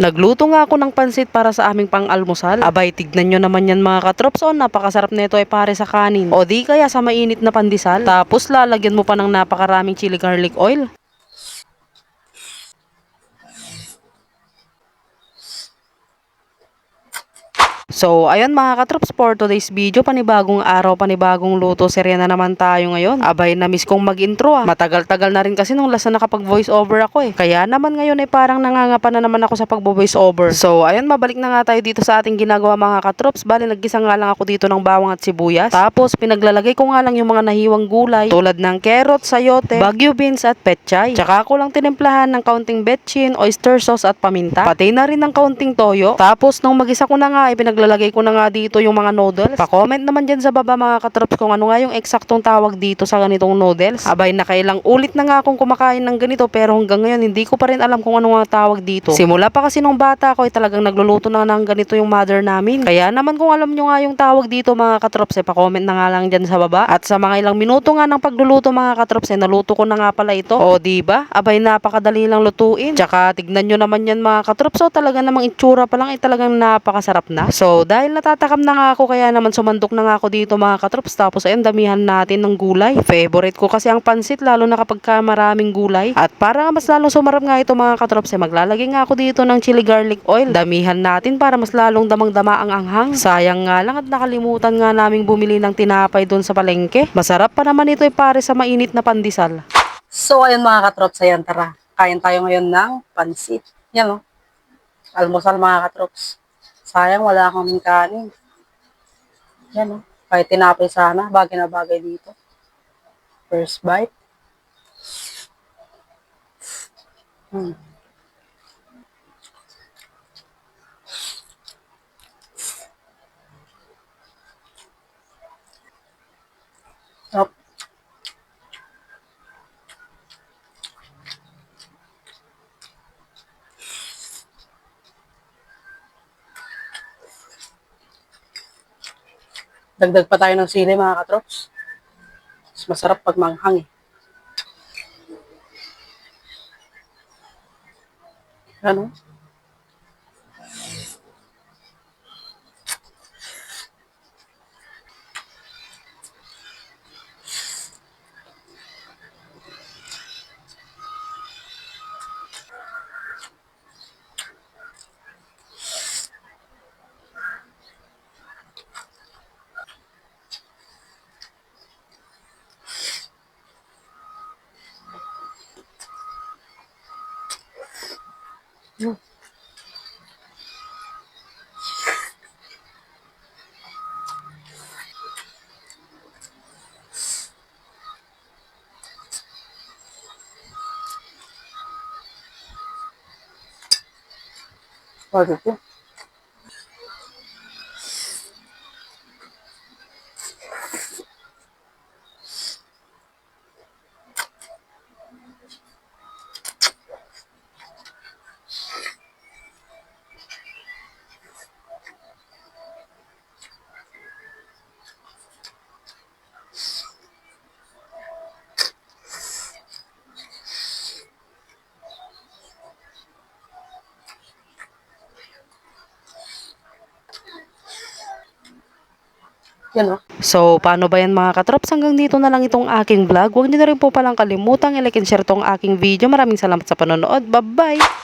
Nagluto nga ako ng pansit para sa aming pang-almusal. Abay, tignan nyo naman yan mga katrops. O, napakasarap nito ay pare sa kanin. O di kaya sa mainit na pandesal. Tapos lalagyan mo pa ng napakaraming chili garlic oil. So, ayun mga katrops, for today's video, panibagong araw, panibagong luto, serya na naman tayo ngayon. Abay, na-miss kong mag-intro ah. Matagal-tagal na rin kasi nung last na nakapag-voice over ako eh. Kaya naman ngayon ay parang nangangapa na naman ako sa pag-voice over. So, ayun, mabalik na nga tayo dito sa ating ginagawa mga katrops. Bali, naggisa nga lang ako dito ng bawang at sibuyas. Tapos, pinaglalagay ko nga lang yung mga nahiwang gulay tulad ng carrot, sayote, bagyo beans at petchay. Tsaka ako lang tinimplahan ng kaunting betchin, oyster sauce at paminta. Pati na rin ng kaunting toyo. Tapos, nung magisa ko na nga, pinaglalagay ko na nga dito yung mga noodles. Pa-comment naman dyan sa baba mga katrops kung ano nga yung eksaktong tawag dito sa ganitong noodles. Abay, nakailang ulit na nga akong kumakain ng ganito pero hanggang ngayon hindi ko pa rin alam kung ano nga tawag dito. Simula pa kasi nung bata ko ay talagang nagluluto na ng ganito yung mother namin. Kaya naman kung alam nyo nga yung tawag dito mga katrops, pa-comment na nga lang dyan sa baba. At sa mga ilang minuto nga ng pagluluto mga katrops, naluto ko na nga pala ito. O diba? Abay, napakadali lang lutuin. Tsaka tignan nyo naman yan mga katrops. So talaga namang itsura pa lang ay talagang napakasarap na. So dahil natatakam na nga ako kaya naman sumandok na nga ako dito mga katrops. Tapos ayun, damihan natin ng gulay. Favorite ko kasi ang pansit lalo na kapag ka maraming gulay. At para nga mas lalong sumarap nga ito mga katrops, maglalagay nga ako dito ng chili garlic oil. Damihan natin para mas lalong damang-dama ang anghang. Sayang nga lang at nakalimutan nga naming bumili ng tinapay doon sa palengke. Masarap pa naman ito pare sa mainit na pandesal. So, ayun mga katrops, ayan, tara. Kain tayo ngayon ng pansit. Yan, oh. Almusal mga katrops. Sayang, wala akong kanin. Yan, oh. Kahit tinapay sana, bagay na bagay dito. First bite. Hmm. Sarap. Dagdag pa tayo ng sili mga katrops. Mas masarap pag manghang eh. Ano? Bakit yun? Yan, oh. So, paano ba yan mga katrops? Hanggang dito na lang itong aking vlog. Huwag niyo na rin po palang kalimutang i-like and share tong aking video. Maraming salamat sa panonood. Bye-bye!